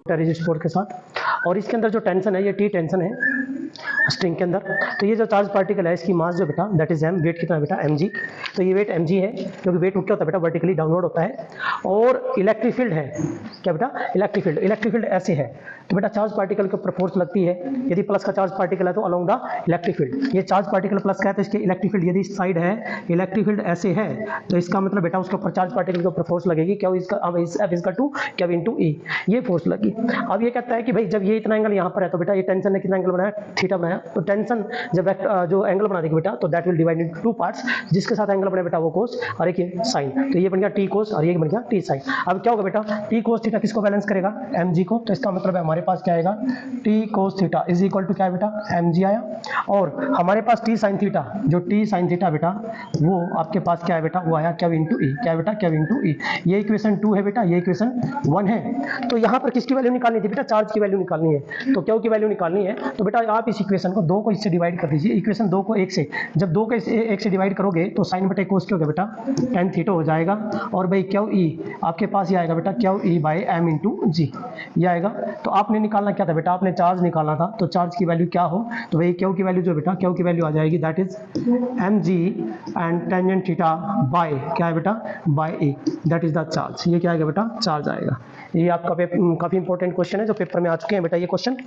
Hysteresis force के साथ। और इसके अंदर जो टेंशन है ये टी टेंशन है स्ट्रिंग के अंदर। तो ये जो चार्ज पार्टिकल है इसकी मास जो बेटा दैट इज एम, वेट कितना बेटा mg। तो ये वेट mg है क्योंकि वेट क्या होता है बेटा वर्टिकली डाउनवर्ड होता है। और इलेक्ट्रिक फील्ड है क्या बेटा इलेक्ट्रिक फील्ड, इलेक्ट्रिक फील्ड ऐसे है तो बेटा चार्ज पार्टिकल के ऊपर फोर्स लगती है। यदि प्लस का चार्ज पार्टिकल है तो अलोंग द इलेक्ट्रिक फील्ड, ये चार्ज पार्टिकल प्लस का है तो इसके इलेक्ट्रिक फील्ड यदि इस साइड है इलेक्ट्रिक फील्ड ऐसे है तो इसका मतलब बेटा उसके ऊपर चार्ज पार्टिकल के ऊपर फोर्स लगेगी क्या इसका अब F इसका 2 क्या इनटू E, ये फोर्स लगी। अब ये कहता है कि भाई जब ये इतना एंगल यहाँ पर है तो बेटा ये टेंशन ने कितना एंगल बनाया थीटा बनाया। तो टेंशन जब जो एंगल बना देगी बेटा तो that will divide into two parts, जिसके साथ एंगल बने बेटा वो कोस और एक ये साइन। तो ये बन गया टी कोस और ये बन गया टी साइन। अब क्या होगा बेटा टी कोस थीटा किसको बैलेंस करेगा mg को। तो इसका मतलब है हमारे पास क्या आएगा T cos theta is equal to क्या है बेटा mg आया। और हमारे पास टी साइन थीटा, जो टी साइन थीटा बेटा वो आपके पास क्या है बेटा वो आया क्या इनटू ई, क्या बेटा क्या इनटू ई। ये इक्वेशन 2 है बेटा, ये इक्वेशन 1 है। तो यहाँ पर किसकी वैल्यू निकालनी थी बेटा चार्ज की वैल्यू निकालनी है। तो क्यों की वैल्यू निकालनी है तो बेटा आप इस इक्वेशन को 2 को इससे डिवाइड कर दीजिए, इक्वेशन 2 को 1 से। जब 2 को 1 से डिवाइड करोगे तो साइन बटे कोस क्या होगा बेटा tan थीटा हो जाएगा। और भाई क्यू ई आपके पास ये आएगा बेटा Q E by M into G, ये आएगा। तो आपने निकालना क्या था बेटा आपने चार्ज निकालना था। तो चार्ज की वैल्यू क्या हो तो भाई क्यू की वैल्यू जो बेटा क्यू की वैल्यू आ जाएगी that is M G and tangent theta by क्या है बेटा by E, that is the charge. ये क्या आएगा बेटा चार्ज आएगा। ये आपका काफी इंपॉर्टेंट क्वेश्चन है जो पेपर में आ चुके हैं बेटा ये क्वेश्चन,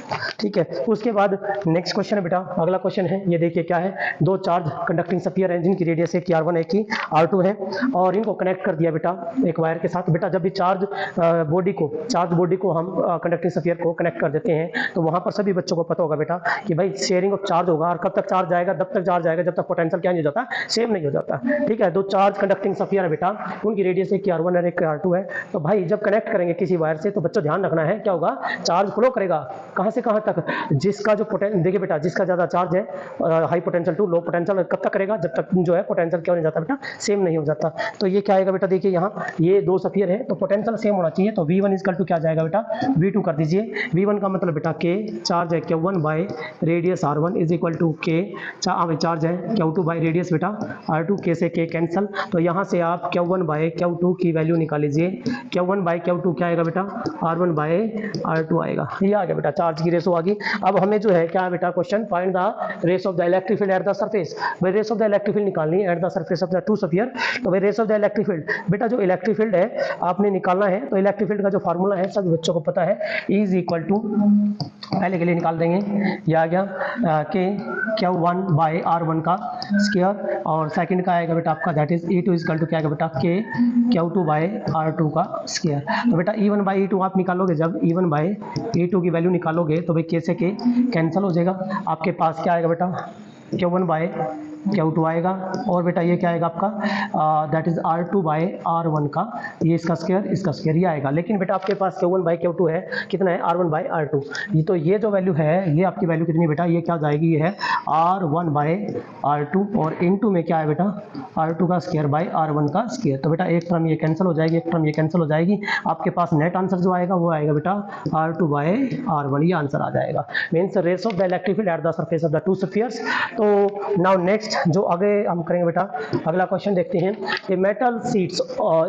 ठीक है। उसके बाद नेक्स्ट क्वेश्चन है बेटा, अगला क्वेश्चन है ये देखिए क्या है, दो चार्ज कंडक्टिंग स्फीयर है जिनकी रेडियस एक की r1 एक की r2 है और इनको कनेक्ट कर दिया बेटा एक वायर के साथ। बेटा जब भी चार्ज बॉडी को हम कंडक्टिंग स्फीयर को कनेक्ट कर देते हैं तो वहां पर सभी बच्चों को पता होगा बेटा कि भाई शेयरिंग ऑफ चार्ज होगा। और कब तक चार्ज जाएगा तब तक चार्ज जाएगा जब तक पोटेंशियल क्या नहीं हो जाता सेम नहीं हो जाता, ठीक है। दो चार्ज कंडक्टिंग स्फीयर है बेटा उनकी रेडियस एक की r1 और एक की r2 है। तो भाई जब कनेक्ट करेंगे किसी वायर से तो बच्चों ध्यान रखना है क्या होगा चार्ज फ्लो करेगा कहां से कहां तक, जिसका जो पोटेंशियल देखिए बेटा जिसका ज्यादा चार्ज है high potential to low potential कब तक करेगा जब तक जो है पोटेंशियल क्या नहीं जाता बेटा सेम नहीं हो जाता। तो ये क्या आएगा बेटा देखिए यहाँ ये दो स्फीयर है तो पोटेंशियल सेम होना चाहिए। तो V1 इक्वल टू क्या जाएगा बेटा V2 कर दीजिए। V1 का मतलब बेटा K चार्ज है Q1 by radius R1 is equal to K charge है Q2 बाय रेडियस बेटा R2, K से K कैंसल। तो यहाँ से आप Q1 बाय Q2 की वैल्यू निकाल लीजिए। Q1 बाय Q2 क्या आएगा बेटा R1 बाय R2 आएगा। ये आ गया बेटा चार्ज की रेशो आ गई। अब हमें जो है क्या है बेटा question find the race of the electric field at the surface. भाई race of the electric field निकालनी है at the surface of the two sphere. तो भाई race of the electric field बेटा जो इलेक्ट्रिक फील्ड है आपने निकालना है। तो इलेक्ट्रिक फील्ड का जो फार्मूला है सभी बच्चों को पता है इज इक्वल टू पहले के लिए निकाल देंगे ये आ गया के Q1 बाय R1 का स्क्वायर और सेकंड का आएगा बेटा आपका that is E2 equal to क्या आएगा बेटा के Q2 बाय R2 का स्क्वायर। तो बेटा E1 बाय E2 आप निकालोगे जब E1 बाय E2 की वैल्यू निकालोगे तो भाई K से K कैंसिल हो जाएगा। आपके पास क्या आएगा बेटा Q1 बाय Q2 आएगा और बेटा ये क्या आएगा आपका that is R2 bye R1 का ये इसका स्क्वायर ये आएगा। लेकिन बेटा आपके पास Q1 बाय Q2 है कितना है R1 बाय R2। ये तो ये जो वैल्यू है ये आपकी वैल्यू कितनी बेटा ये क्या जाएगी ये है R1 बाय R2 और इनटू में क्या है बेटा R2 का स्क्वायर बाय R1 का स्क्वायर। तो बेटा एक टर्म ये कैंसिल हो जाएगी एक टर्म ये कैंसिल हो जाएगी। आपके पास नेट आंसर जो आएगा वो आएगा बेटा R2 बाय R1 ये आंसर आ जाएगा। Means race of the electric field at the surface of the two spheres. तो नाउ नेक्स्ट जो आगे हम करेंगे बेटा अगला क्वेश्चन देखते हैं। A metal sheets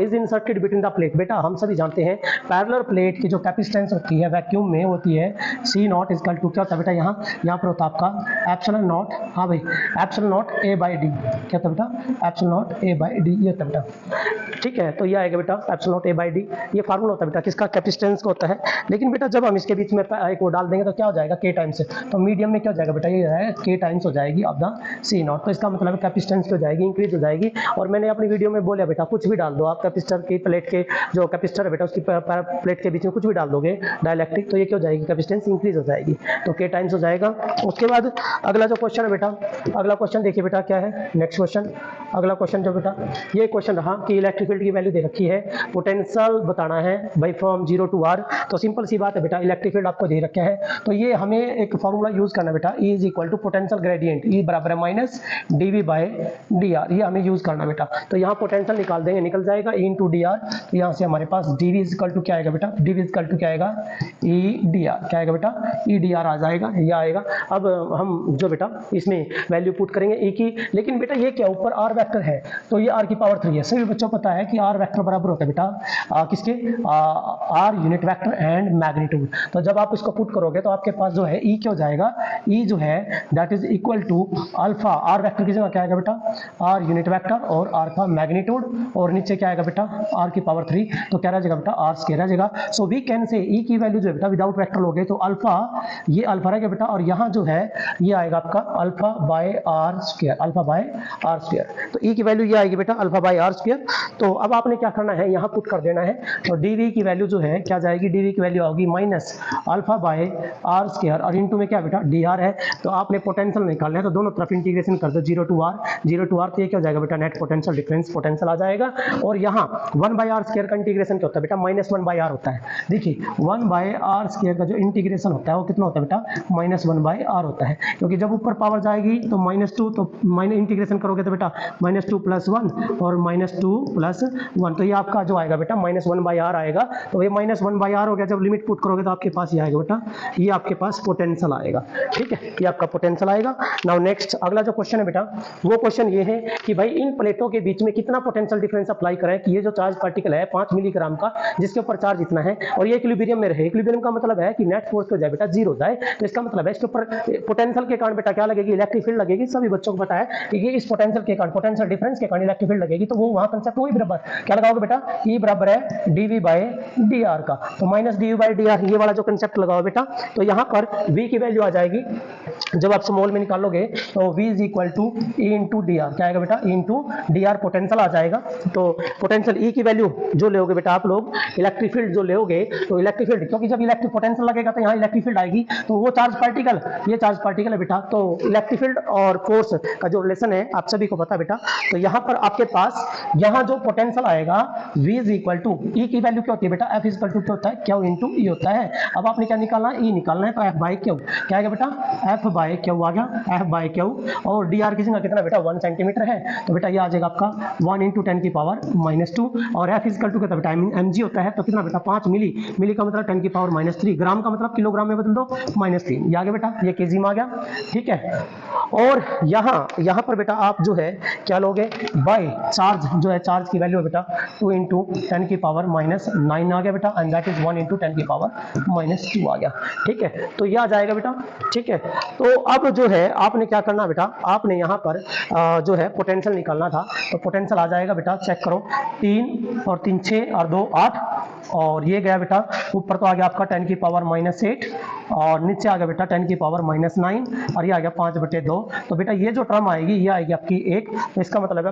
is inserted between the plate. बेटा हम सभी जानते हैं पैरेलल प्लेट की जो कैपेसिटेंस होती है वैक्यूम में होती है C नॉट इक्वल टू क्या होता है बेटा यहाँ पर होता है आपका एप्सिलॉन नॉट। हाँ भाई epsilon not A by D क्या होता है बेटा epsilon not A by D ये होता है बेटा, ठीक है। तो ये आएगा बेटा epsilon not A by D ये फार्मूला होता है बेटा किसका कैपेसिटेंस का होता है। लेकिन बेटा जब हम इसके बीच में एक वो डाल देंगे तो क्या हो जाएगा K टाइम्स। तो मीडियम में क्या हो जाएगा बेटा ये है K टाइम्स हो जाएगी ऑफ द C नॉट। तो इसका मतलब कैपेसिटेंस हो जाएगी इंक्रीज हो जाएगी। और मैंने अपनी वीडियो में बोला बेटा कुछ भी डाल दो आप कैपेसिटर की प्लेट के जो कैपेसिटर है बेटा उसकी प्लेट के बीच में कुछ भी डाल दोगे डाइलेक्ट्रिक तो ये क्या हो जाएगी कैपेसिटेंस इंक्रीज हो जाएगी तो K टाइम्स हो जाएगा। उसके बाद अगला जो क्वेश्चन है बेटा अगला क्वेश्चन देखिए बेटा क्या है नेक्स्ट क्वेश्चन। अगला क्वेश्चन जो बेटा ये क्वेश्चन रहा कि इलेक्ट्रिक फील्ड की वैल्यू दे रखी है पोटेंशियल बताना है भाई फ्रॉम 0 टू R। तो सिंपल सी बात है बेटा इलेक्ट्रिक फील्ड आपको दे रखा है तो ये हमें एक फॉर्मूला यूज करना बेटा E is equal to potential gradient E बराबर है माइनस dV बाय dr ये हमें यूज करना बेटा। तो यहाँ पोटेंशियल निकाल देंगे निकल जाएगा E इंटू dr। तो यहाँ से हमारे पास dV इज इक्वल टू क्या आएगा बेटा dV इज इक्वल टू क्या आएगा E dr क्या आएगा बेटा E dr आ जाएगा ये आएगा। अब हम जो बेटा इसमें वैल्यू पुट करेंगे E की। लेकिन बेटा ये क्या ऊपर R वेक्टर है तो ये r की पावर 3 है। सभी बच्चों को पता है कि r वेक्टर बराबर होता है बेटा किसके, r unit vector and magnitude. तो जब आप इसको पुट करोगे तो आपके पास जो है e क्या हो जाएगा, e जो है that is equal to alpha, r vector की जगह क्या आएगा बेटा, r यूनिट वेक्टर और r का मैग्नीट्यूड, और नीचे क्या आएगा बेटा r की पावर 3, तो क्या रह जाएगा बेटा r स्क्वायर रह जाएगा। So we can say e की वैल्यू जो है बेटा विदाउट वेक्टर लोगे तो अल्फा, ये अल्फा रहेगा बेटा, और यहाँ जो है ये आएगा आपका alpha by R square, alpha by R square. तो e की वैल्यू ये आएगी बेटा अल्फा बाय आर स्क्वायर। तो अब आपने क्या करना है, यहाँ पुट कर देना है। तो dv की वैल्यू जो है क्या जाएगी, dv की वैल्यू होगी minus alpha by R square, और इनटू में क्या बेटा dr है। तो आपने पोटेंशियल निकालना है तो दोनों तरफ इंटीग्रेशन कर दो 0 टू r, 0 टू r, तो ये क्या हो जाएगा बेटा नेट पोटेंशियल डिफरेंस पोटेंशियल आ जाएगा। और यहाँ 1 बाय आर स्क्वायर का इंटीग्रेशन क्या होता है बेटा, माइनस 1 बाय आर होता है। देखिए 1 बाय आर स्क्वायर का जो इंटीग्रेशन होता है वो कितना होता है बेटा, माइनस 1 बाय आर होता है, क्योंकि जब ऊपर पावर जाएगी तो -2, तो माइनस इंटीग्रेशन करोगे तो बेटा -2 + 1 और -2 + 1, तो ये आपका जो आएगा बेटा -1 बाय आर आएगा। तो ये -1 बाय आर हो गया, जब लिमिट पुट करोगे तो आपके पास ये आएगा बेटा, ये आपके पास पोटेंशियल आएगा। ठीक है, ये आपका पोटेंशियल आएगा। नाउ नेक्स्ट अगला जो क्वेश्चन है बेटा, वो क्वेश्चन ये है कि भाई इन प्लेटों के बीच में कितना पोटेंशियल डिफरेंस अप्लाई करें कि ये जो चार्ज पार्टिकल है 5 मिलीग्राम का, जिसके ऊपर चार्ज इतना है और ये इक्विलिब्रियम में रहे। इक्विलिब्रियम का मतलब है कि नेट फोर्स हो जाए बेटा 0 हो जाए, तो इसका मतलब है इसके ऊपर पोटेंशियल के कारण बेटा क्या लगेगी, इलेक्ट्रिक फील्ड लगेगी। सभी बच्चों को पता है कि ये इस पोटेंशियल के कारण, पोटेंशियल डिफरेंस के कारण इलेक्ट्रिक फील्ड लगेगी, तो वो वहां कंसेप्ट वही बराबर क्या लगाओगे बेटा, E बराबर है dv बाय dr का, तो माइनस dv बाय dr ये वाला जो कंसेप्ट लगाओ बेटा। तो यहाँ पर v की वैल्यू आ जाएगी, जब आप स्मॉल में निकालोगे तो v is equal to e into D R, क्या आएगा बेटा e into D R potential आ जाएगा। तो पोटेंशियल e की वैल्यू जो लोगे बेटा आप लोग, इलेक्ट्रिक फील्ड जो लोगे, तो इलेक्ट्रिक फील्ड, क्योंकि जब इलेक्ट्रिक पोटेंशियल लगेगा तो यहाँ इलेक्ट्रिक फील्ड आएगी, तो वो चार्ज पार्टिकल, ये चार्ज पार्टिकल है बेटा। तो इलेक्ट्रिक फील्ड और फोर्स का जो रिलेशन है आप सभी को पता बेटा। तो यहाँ पर आपके पास यहाँ जो पोटेंशियल आएगा v is equal to, e की वैल्यू क्या होती है बेटा, f इज इक्वल टू क्या होता है, q इंटू e होता है। अब आपने क्या निकालना है, e निकालना है, तो f बाई क्यू क्या आएगा बेटा, f बाई क्यू आ गया, f बाई क्यू, और dr की जगह कितना बेटा 1 सेंटीमीटर है, तो बेटा ये आ जाएगा आपका 1 इंटू 10 की पावर -2, और f इज इक्वल टू कितना बेटा mg होता है, तो कितना बेटा 5 मिली, मिली का मतलब 10 की पावर -3, ग्राम का मतलब किलोग्राम में बदल दो -3, ये आ गया बेटा, ये केजी में आ गया। ठीक है, और यहाँ पर बेटा आप जो है क्या लोगे, बाय चार्ज जो है, चार्ज की वैल्यू है बेटा 2 इंटू 10 की पावर -9 आ गया बेटा, एंड दैट इज 1 इंटू 10 की पावर -2 आ गया। ठीक है, तो ये आ जाएगा बेटा। ठीक है, तो अब जो है आपने क्या करना बेटा, आपने यहाँ पर जो है पोटेंशियल निकालना था, तो पोटेंशियल आ जाएगा बेटा, चेक करो, 3 और 3 6 और 2 8, और ये गया बेटा ऊपर तो आ गया आपका 10 की पावर -8, और नीचे आ गया बेटा 10 की पावर -9, और ये आ गया 5/2। तो बेटा ये जो टर्म आएगी ये आएगी आपकी 1, तो इसका मतलब है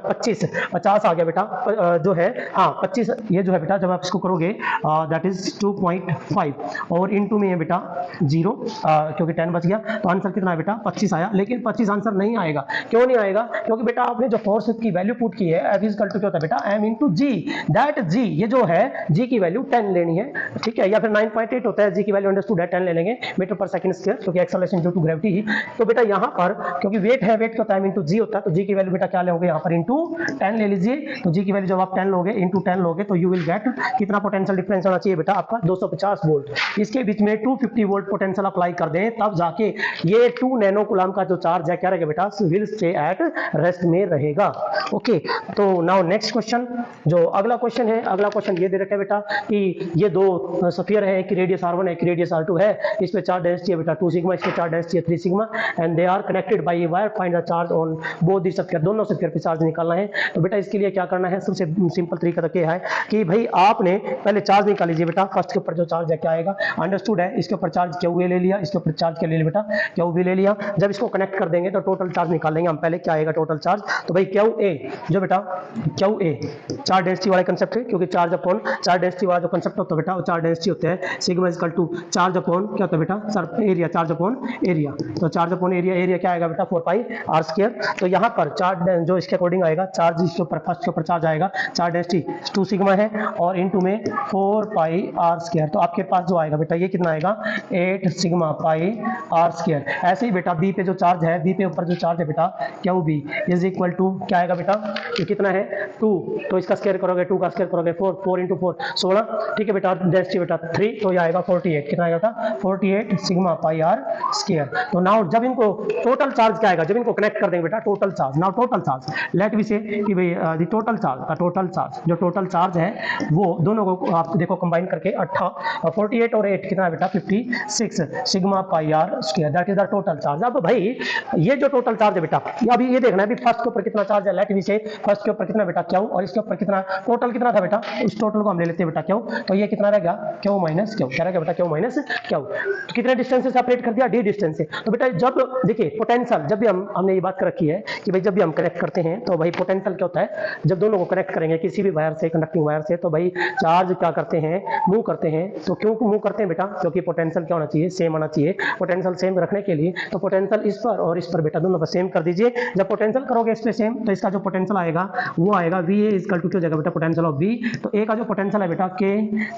50 आ गया बेटा जो है, हाँ 25, ये जो है बेटा जब आप इसको करोगे दैट इज 2.5, और इनटू में है बेटा 0, क्योंकि 10 बच गया, तो आंसर कितना है बेटा 25 आया। लेकिन 25 आंसर नहीं आएगा, क्यों नहीं आएगा, क्योंकि बेटा आपने जो फोर्स की वैल्यू पुट की है F इज इक्वल टू क्या होता है बेटा m into G, that g, ये जो है g की वैल्यू 10 लेनी है। ठीक है, या फिर 9.8 होता है, g की वैल्यू अंडरस्टूड है 10 ले लेंगे मीटर पर सेकंड स्क्वायर, क्योंकि एक्सेलरेशन ड्यू टू ग्रेविटी ही। तो बेटा यहाँ पर क्योंकि वेट है, वेट का टाइम इंटू जी होता है, तो जी की वैल्यू बेटा क्या लोगे यहाँ पर इंटू 10 ले लीजिए। तो जी की वैल्यू जब आप 10 लोगे इंटू 10 लोगे तो यू विल गेट कितना पोटेंशियल डिफरेंस होना चाहिए बेटा आपका 250 वोल्ट। इसके बीच में 250 वोल्ट पोटेंशियल अप्लाई कर दें, तब जाके ये 2 नैनो कूलम का जो चार्ज है क्या रहेगा बेटा, विल स्टे एट रेस्ट में रहेगा। ओके, तो नाउ नेक्स्ट क्वेश्चन, जो अगला क्वेश्चन है, अगला क्वेश्चन ये दे रखा है बेटा कि ये 2 स्फीयर है, एक रेडियस r1 है, एक रेडियस r2 है, इस पे चार्ज डेंसिटी है बेटा 2 सिग्मा, इस पे चार्ज डेंसिटी है 3 sigma, and they are connected by a wire, find the charge on both the sphere, दोनों स्फीयर पे चार्ज निकालना है। तो बेटा इसके लिए क्या करना है, सबसे सिंपल तरीका तो क्या है कि भाई आपने पहले चार्ज निकाल लीजिए बेटा, फर्स्ट के ऊपर जो चार्ज है क्या आएगा, अंडरस्टूड है, इसके ऊपर चार्ज क्यू ले लिया, इसके ऊपर चार्ज क्या ले लिया बेटा, क्यू भी ले लिया। जब इसको कनेक्ट कर देंगे तो टोटल चार्ज निकाल लेंगे हम, पहले क्या आएगा टोटल चार्ज, तो भाई क्यू ए जो बेटा क्यू ए चार्ज डेंसिटी वाला कंसेप्ट है, क्योंकि चार्ज अपॉन चार्ज डेंसिटी वाला जो कंसेप्ट होता है बेटा, वो चार्ज डेंसिटी होता है sigma is equal to charge upon क्या होता है बेटा, sir area, charge upon area, तो चार्ज अपॉन एरिया, एरिया क्या आएगा बेटा 4 पाई आर स्क्वायर। तो यहाँ पर चार्ज जो इसके अकॉर्डिंग आएगा, चार्ज इसके ऊपर फर्स्ट के ऊपर चार्ज आएगा, चार्ज डेंसिटी 2 सिग्मा है और इनटू में 4 पाई आर स्क्वायर, तो आपके पास जो आएगा बेटा ये कितना आएगा 8 सिग्मा पाई आर स्क्वायर। ऐसे ही बेटा बी पे जो चार्ज है, बी पे ऊपर जो चार्ज है बेटा Q B is equal to क्या आएगा बेटा, ये कितना है 2, तो इसका स्क्वायर करोगे 2 का स्क्वायर करोगे 4, 4 इंटू 4 16, ठीक है बेटा, डेंसिटी बेटा 3, तो ये आएगा 48, कितना आएगा बेटा 48 48 सिग्मा पाई आर स्क्वायर। तो नाउ जब इनको टोटल चार्ज क्या आएगा, जब इनको कनेक्ट कर देंगे बेटा total charge, now total charge let we say कि भाई द टोटल चार्ज, का टोटल चार्ज, जो टोटल चार्ज है वो दोनों को आप देखो कंबाइन करके 48 और 8 कितना बेटा 56 sigma pi R square, that is the total charge. अब भाई ये जो टोटल चार्ज है बेटा, ये अभी ये देखना है अभी फर्स्ट के ऊपर कितना चार्ज है, लेट वी से फर्स्ट के ऊपर कितना बेटा क्यू, और इसके ऊपर कितना, टोटल कितना था बेटा, इस टोटल को हम ले लेते हैं बेटा क्यू, तो ये कितना रहेगा क्यू माइनस क्यू, क्या रहेगा बेटा क्यू माइनस क्यू। तो कितने डिस्टेंस से सेपरेट कर दिया, डी डिस्टेंस से। तो बेटा जब देखिए पोटेंशियल, जब भी हमने ये बात कर रखी है कि भाई जब भी हम कनेक्ट करते हैं तो भाई पोटेंशियल क्या होता है, जब दोनों को कनेक्ट करेंगे किसी भी वायर से, कंडक्टिंग वायर से, तो भाई चार्ज क्या करते हैं, मूव करते हैं। तो क्यों मूव करते हैं बेटा, क्योंकि पोटेंशियल क्या होना चाहिए, सेम आना चाहिए। पोटेंशियल सेम रखने के लिए तो पोटेंशियल इस पर और इस पर बेटा दोनों पर सेम कर दीजिए। जब पोटेंशियल करोगे इस पे सेम, तो इसका जो पोटेंशियल आएगा वो आएगा वी ए इक्वल टू क्या हो जाएगा बेटा पोटेंशियल ऑफ वी। तो ए का जो पोटेंशियल है बेटा के,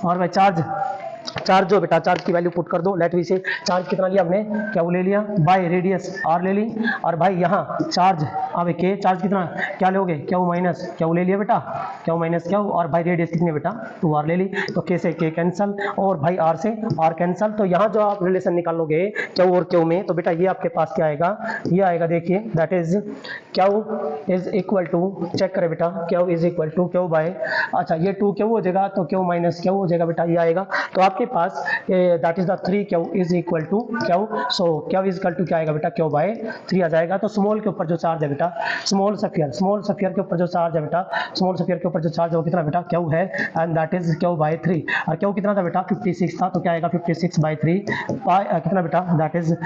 और भाई चार्ज जो बेटा चार्ज की वैल्यू पुट कर दो, लेट वी से चार्ज कितना लिया हमने, क्या वो ले लिया बाय रेडियस आर ले ली, और भाई यहाँ चार्ज अब के चार्ज कितना क्या लोगे, क्या वो माइनस क्या वो ले लिया बेटा, क्या वो माइनस क्या, और भाई रेडियस कितनी बेटा 2r ले ली। तो के से के कैंसल और भाई आर से आर कैंसल। तो यहाँ जो आप रिलेशन निकालोगे क्यू और क्यू में, तो बेटा ये आपके पास क्या आएगा, ये आएगा देखिए that is Q is equal to, check करें बेटा Q is equal to Q by, अच्छा ये 2 क्यू हो जाएगा तो क्यू माइनस क्यू हो जाएगा बेटा, ये आएगा। तो आपके पास that is the 3 Q is equal to Q, so Q is equal to क्या आएगा बेटा क्यू बाय 3 आ जाएगा। तो स्मॉल के ऊपर जो चार्ज है बेटा, स्मॉल सफियर के ऊपर जो चार्ज है बेटा, स्मॉल सफियर के ऊपर जो चार्ज है वो कितना बेटा क्यू है, and that is Q by 3। और क्यू कितना था बेटा 56 था, तो क्या आएगा 56 बाय 3 कितना बेटा, that is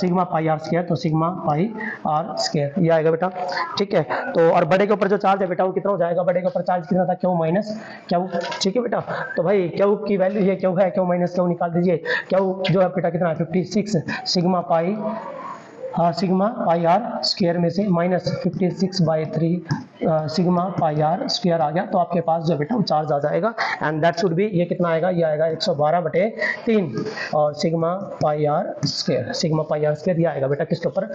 sigma pi R square, तो सिग्मा पाई आर स्क्वायर ये आएगा बेटा, ठीक है। तो और बड़े के ऊपर जो चार्ज है बेटा वो कितना हो जाएगा, बड़े के ऊपर चार्ज कितना था क्यू माइनस क्यू, ठीक है बेटा। तो भाई क्यू की वैल्यू ये क्यू है, क्यू माइनस क्यू निकाल दीजिए। क्यू जो है बेटा कितना है 56 सिग्मा पाई आर स्क्वायर में से minus 56 by 3 sigma pi R square आ गया। तो आपके पास जो बेटा वो चार्ज आ जाएगा, एंड दैट शुड बी, ये कितना आएगा, ये आएगा 112/3 और सिग्मा पाई आर स्क्वायर ये आएगा बेटा किसके ऊपर,